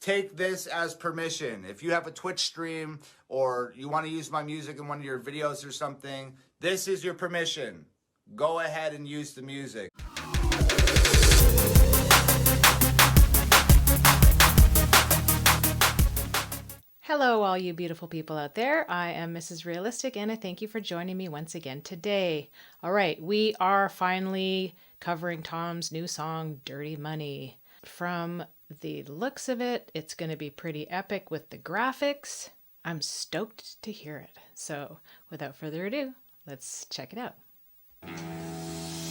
take this as permission. If you have a Twitch stream or you want to use my music in one of your videos or something, this is your permission. Go ahead and use the music. Hello, all you beautiful people out there. I am Mrs. Realistic, and I thank you for joining me once again today. All right, we are finally covering Tom's new song, Dirty Money. From the looks of it, it's going to be pretty epic with the graphics. I'm stoked to hear it. So, without further ado, let's check it out.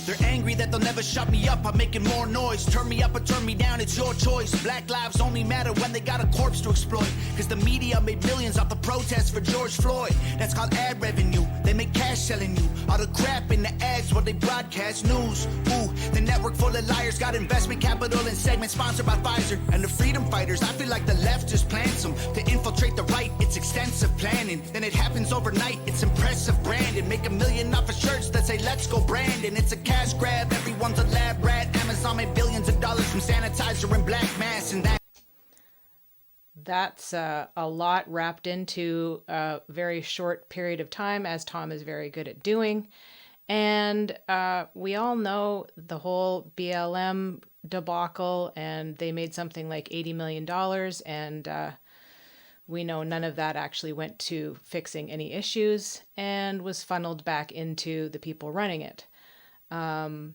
They're angry that they'll never shut me up. I'm making more noise. Turn me up or turn me down, it's your choice. Black lives only matter when they got a corpse to exploit. Cause the media made millions off the protests for George Floyd. That's called ad revenue. They make cash selling you all the crap in the ads while they broadcast news. Ooh, the network full of liars got investment capital and segments sponsored by Pfizer. And the freedom fighters, I feel like the left just plants them to infiltrate the right. It's extensive planning. Then it happens overnight. It's impressive branding. Make $1 million off of shirts that say let's go Brandon. It's a cash grab, everyone's a lab rat. Amazon made billions of dollars from sanitizer and black masks, and that's a lot wrapped into a very short period of time, as Tom is very good at doing. And we all know the whole BLM debacle, and they made something like $80 million, and we know none of that actually went to fixing any issues and was funneled back into the people running it. And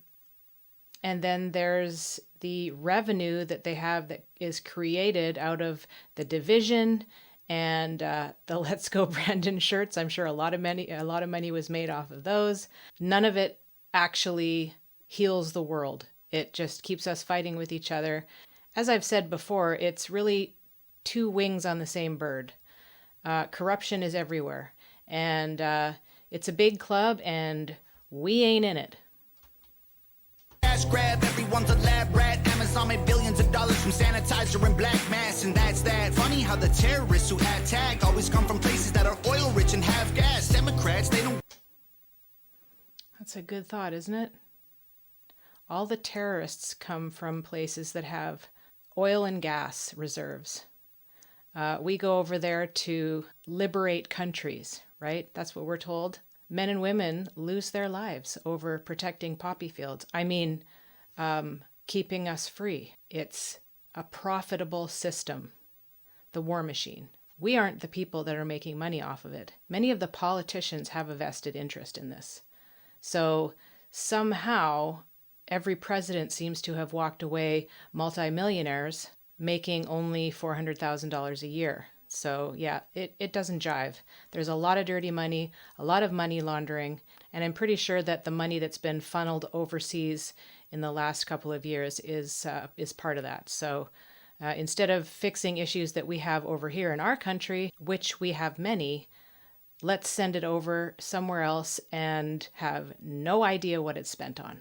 then there's the revenue that they have that is created out of the division and the Let's Go Brandon shirts. I'm sure a lot of money was made off of those. None of it actually heals the world. It just keeps us fighting with each other. As I've said before, it's really two wings on the same bird. Corruption is everywhere, and it's a big club, and we ain't in it. cash grab, everyone's a lab rat. Amazon made billions of dollars from sanitizer and black masks, and that's that. Funny how the terrorists who had tagged always come from places that are oil rich and have gas. Democrats, they don't. That's a good thought, isn't it? All the terrorists come from places that have oil and gas reserves. We go over there to liberate countries, right? That's what we're told. Men and women lose their lives over protecting poppy fields. I mean, keeping us free. It's a profitable system, the war machine. We aren't the people that are making money off of it. Many of the politicians have a vested interest in this. So somehow, every president seems to have walked away multimillionaires making only $400,000 a year. So yeah, it doesn't jive. There's a lot of dirty money, a lot of money laundering, and I'm pretty sure that the money that's been funneled overseas in the last couple of years is part of that. So instead of fixing issues that we have over here in our country, which we have many, let's send it over somewhere else and have no idea what it's spent on.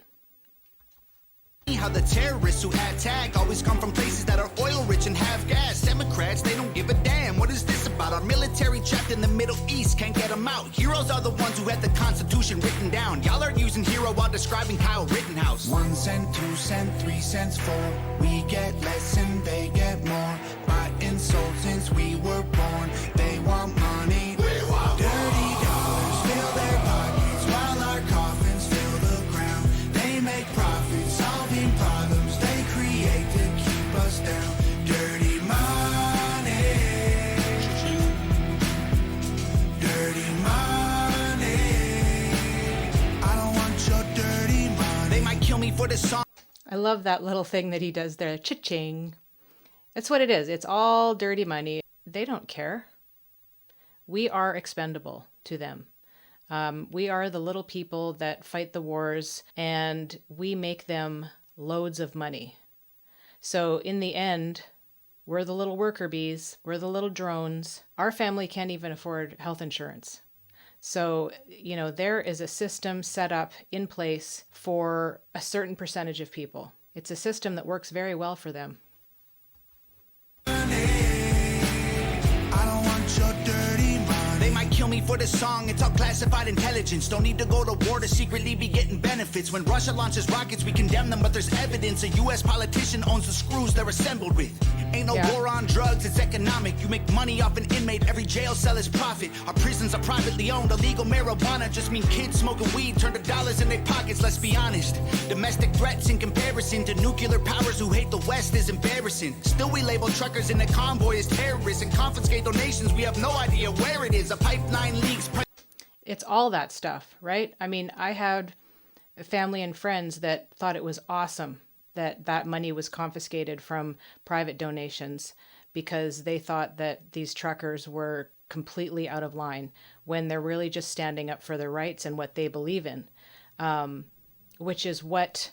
How the terrorists who had tagged always come from places that are oil rich and have gas. Democrats, they don't give a damn. What is this about? Our military trapped in the Middle East, can't get them out. Heroes are the ones who had the Constitution written down. Y'all are using hero while describing Kyle Rittenhouse. 1 cent, 2 cent, 3 cents, 4. We get less and they get more. Buy and sold since we were born. They want money. We want dirty dollars. Fill their pockets while our coffins fill the ground. They make profits, solving problems they create to keep us down. Dirty money. Dirty money. I don't want your dirty money. They might kill me for this song. I love that little thing that he does there, cha-ching. That's what it is. It's all dirty money. They don't care. We are expendable to them. We are the little people that fight the wars, and we make them loads of money. So in the end, we're the little worker bees. We're the little drones. Our family can't even afford health insurance. So, you know, there is a system set up in place for a certain percentage of people. It's a system that works very well for them. They might kill me for this song, it's all classified intelligence. Don't need to go to war to secretly be getting benefits. When Russia launches rockets, we condemn them, but there's evidence a U.S. politician owns the screws they're assembled with. Ain't no Yeah. war on drugs, it's economic. You make money off an inmate, every jail cell is profit. Our prisons are privately owned, illegal marijuana just mean kids smoking weed turn to dollars in their pockets, let's be honest. Domestic threats in comparison to nuclear powers who hate the West is embarrassing. Still we label truckers in the convoy as terrorists and confiscate donations, we have no idea where it is. A pipeline leaks. It's all that stuff, right? I mean, I had family and friends that thought it was awesome that that money was confiscated from private donations because they thought that these truckers were completely out of line when they're really just standing up for their rights and what they believe in, which is what,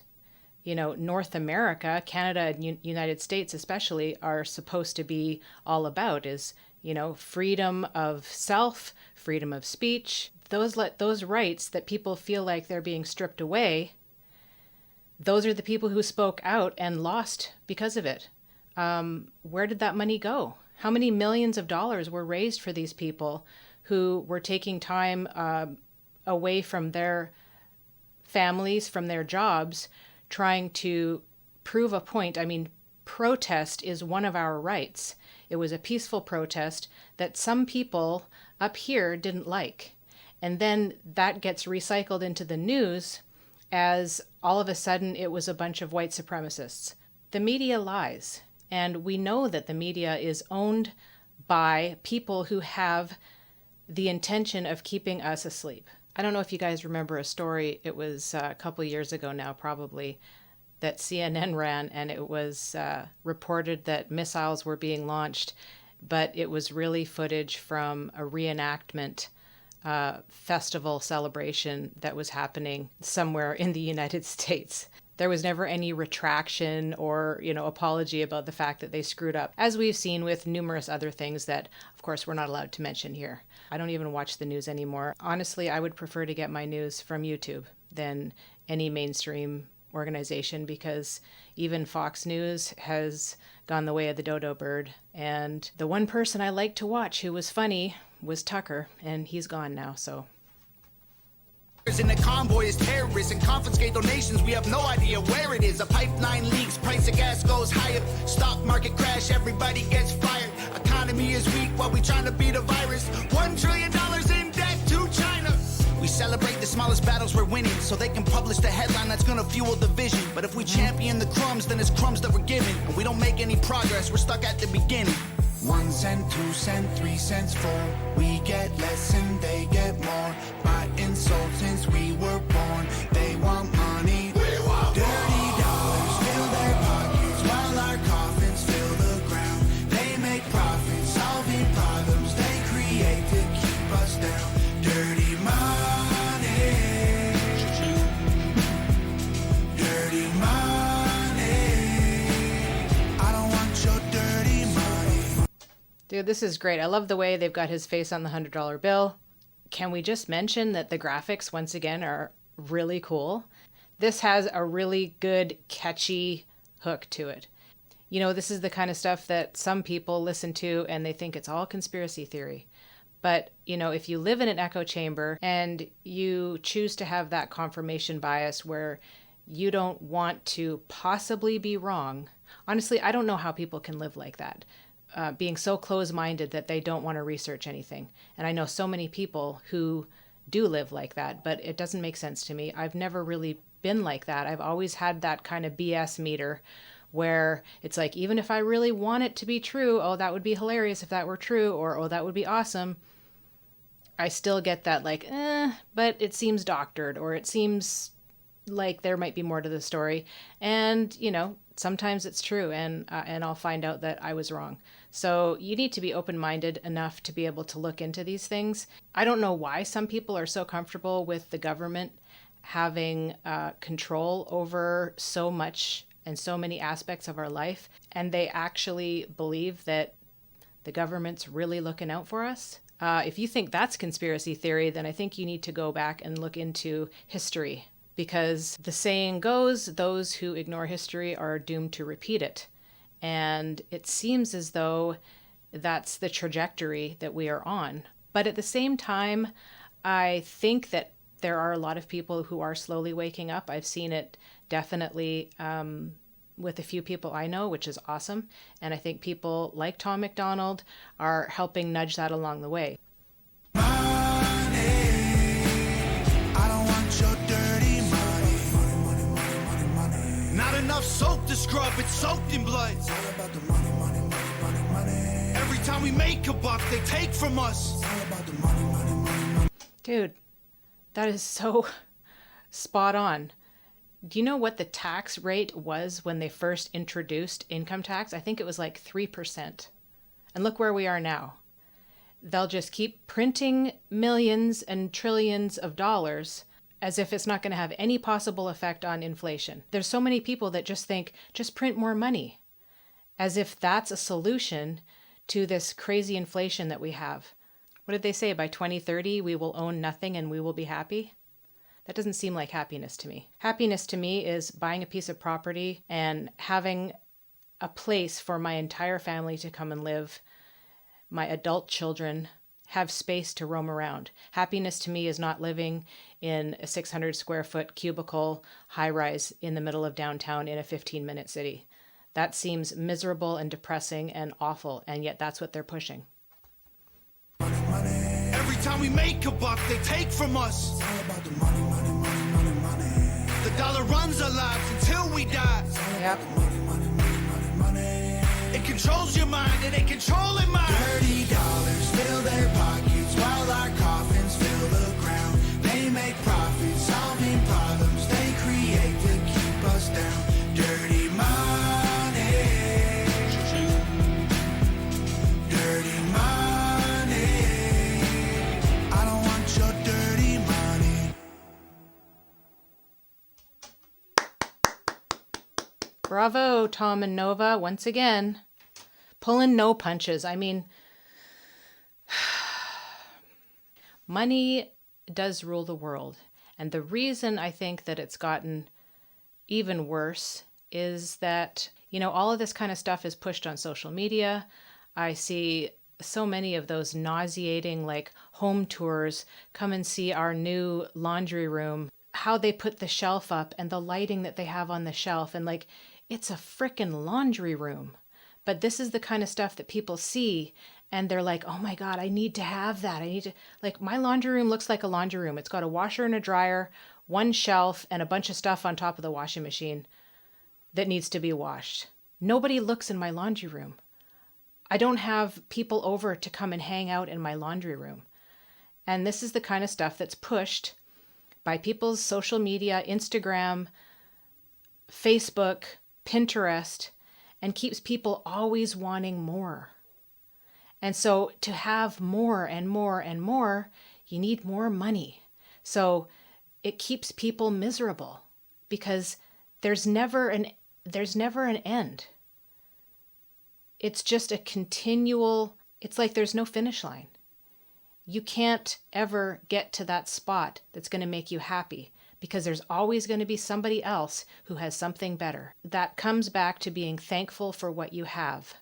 you know, North America, Canada, and United States especially are supposed to be all about is, you know, freedom of self, freedom of speech, those rights that people feel like they're being stripped away. Those are the people who spoke out and lost because of it. Where did that money go? How many millions of dollars were raised for these people who were taking time away from their families, from their jobs, trying to prove a point? I mean, protest is one of our rights. It was a peaceful protest that some people up here didn't like. And then that gets recycled into the news as all of a sudden it was a bunch of white supremacists. The media lies, and we know that the media is owned by people who have the intention of keeping us asleep. I don't know if you guys remember a story, it was a couple years ago now probably, that CNN ran, and it was reported that missiles were being launched, but it was really footage from a reenactment festival celebration that was happening somewhere in the United States. There was never any retraction or, you know, apology about the fact that they screwed up, as we've seen with numerous other things that, of course, we're not allowed to mention here. I don't even watch the news anymore. Honestly, I would prefer to get my news from YouTube than any mainstream organization, because even Fox News has gone the way of the dodo bird. And the one person I liked to watch who was funny was Tucker, and he's gone now, so. In the convoy is terrorists and confiscate donations, we have no idea where it is. A pipeline leaks, price of gas goes higher, stock market crash, everybody gets fired. Economy is weak while we trying to beat a virus. $1 trillion in debt to China. We celebrate the smallest battles we're winning, so they can publish the headline that's gonna fuel the vision. But if we champion the crumbs, then it's crumbs that we're given. And we don't make any progress, we're stuck at the beginning. 1 cent, 2 cent, 3 cents, 4. We get less and they get more. By insult since we were born. They want money. We want dirty dollars fill their pockets while our coffins fill the ground. They make profits, solving problems they create to keep us down. Dirty money. Dirty money. I don't want your dirty money. Dude, this is great. I love the way they've got his face on the $100 bill. Can we just mention that the graphics, once again, are really cool? This has a really good, catchy hook to it. You know, this is the kind of stuff that some people listen to and they think it's all conspiracy theory. But, you know, if you live in an echo chamber and you choose to have that confirmation bias where you don't want to possibly be wrong, honestly, I don't know how people can live like that. Being so close-minded that they don't want to research anything. And I know so many people who do live like that, but it doesn't make sense to me. I've never really been like that. I've always had that kind of BS meter where it's like, even if I really want it to be true, oh, that would be hilarious if that were true, or oh, that would be awesome, I still get that like, but it seems doctored, or it seems like there might be more to the story. And, you know, sometimes it's true, and I'll find out that I was wrong. So you need to be open-minded enough to be able to look into these things. I don't know why some people are so comfortable with the government having control over so much and so many aspects of our life, and they actually believe that the government's really looking out for us. If you think that's conspiracy theory, then I think you need to go back and look into history. Because the saying goes, those who ignore history are doomed to repeat it. And it seems as though that's the trajectory that we are on. But at the same time, I think that there are a lot of people who are slowly waking up. I've seen it definitely with a few people I know, which is awesome. And I think people like Tom MacDonald are helping nudge that along the way. I don't want your dirty money. Not enough soap to scrub, it's soaked in blood. It's all about the money. Every time we make a buck, they take from us. It's all about the money. Dude, that is so spot on. Do you know what the tax rate was when they first introduced income tax? I think it was like 3%. And look where we are now. They'll just keep printing millions and trillions of dollars as if it's not going to have any possible effect on inflation. There's so many people that just think, just print more money, as if that's a solution to this crazy inflation that we have. What did they say? By 2030, we will own nothing and we will be happy? That doesn't seem like happiness to me. Happiness to me is buying a piece of property and having a place for my entire family to come and live. My adult children have space to roam around. Happiness to me is not living in a 600 square foot cubicle high rise in the middle of downtown in a 15-minute city. That seems miserable and depressing and awful, and yet that's what they're pushing. Every time we make a buck, they take from us. It's all about the money. The dollar runs our lives until we die. Yep. It controls your mind and it controlling mine. Dirty dollars fill their pockets while our coffins fill the ground. They make profits, solving problems they create to keep us down. Dirty money. Dirty money. I don't want your dirty money. Bravo, Tom and Nova, once again. Pulling no punches. I mean, money does rule the world. And the reason I think that it's gotten even worse is that, all of this kind of stuff is pushed on social media. I see so many of those nauseating, like, home tours, come and see our new laundry room, how they put the shelf up and the lighting that they have on the shelf. And, like, it's a frickin' laundry room. But this is the kind of stuff that people see and they're like, oh my God, I need to have that. Like, my laundry room looks like a laundry room. It's got a washer and a dryer, one shelf, and a bunch of stuff on top of the washing machine that needs to be washed. Nobody looks in my laundry room. I don't have people over to come and hang out in my laundry room. And this is the kind of stuff that's pushed by people's social media, Instagram, Facebook, Pinterest, and keeps people always wanting more. And so to have more and more and more, you need more money. So it keeps people miserable because there's never an end. It's just a continual, it's like there's no finish line. You can't ever get to that spot that's going to make you happy, because there's always going to be somebody else who has something better. That comes back to being thankful for what you have.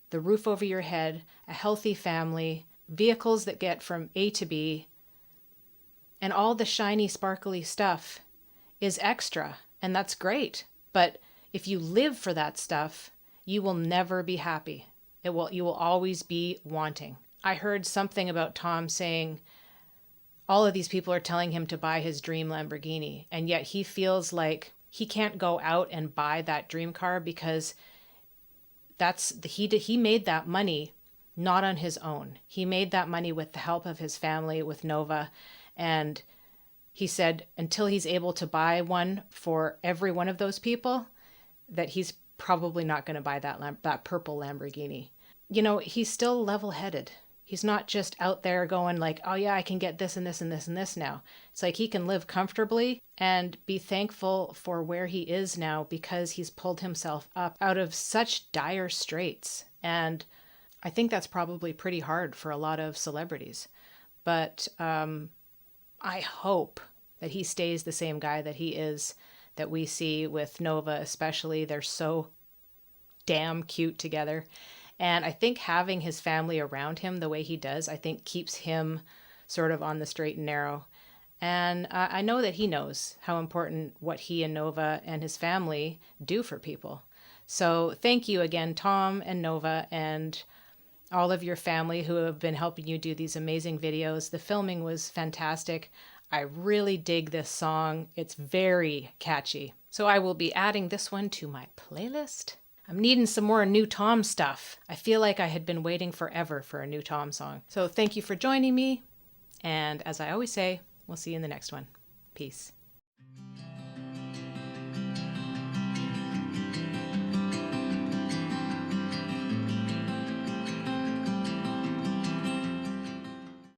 The roof over your head, a healthy family, vehicles that get from A to B, and all the shiny, sparkly stuff is extra, and that's great. But if you live for that stuff, you will never be happy. You will always be wanting. I heard something about Tom saying all of these people are telling him to buy his dream Lamborghini, and yet he feels like he can't go out and buy that dream car because he made that money not on his own. He made that money with the help of his family, with Nova, and he said until he's able to buy one for every one of those people, that he's probably not going to buy that purple Lamborghini. He's still level-headed. He's not just out there going like, oh yeah, I can get this and this and this and this now. It's like he can live comfortably and be thankful for where he is now because he's pulled himself up out of such dire straits. And I think that's probably pretty hard for a lot of celebrities. But I hope that he stays the same guy that he is, that we see with Nova especially. They're so damn cute together. And I think having his family around him the way he does, I think keeps him sort of on the straight and narrow. And I know that he knows how important what he and Nova and his family do for people. So thank you again, Tom and Nova, and all of your family who have been helping you do these amazing videos. The filming was fantastic. I really dig this song. It's very catchy. So I will be adding this one to my playlist. I'm needing some more new Tom stuff. I feel like I had been waiting forever for a new Tom song. So thank you for joining me. And as I always say, we'll see you in the next one. Peace.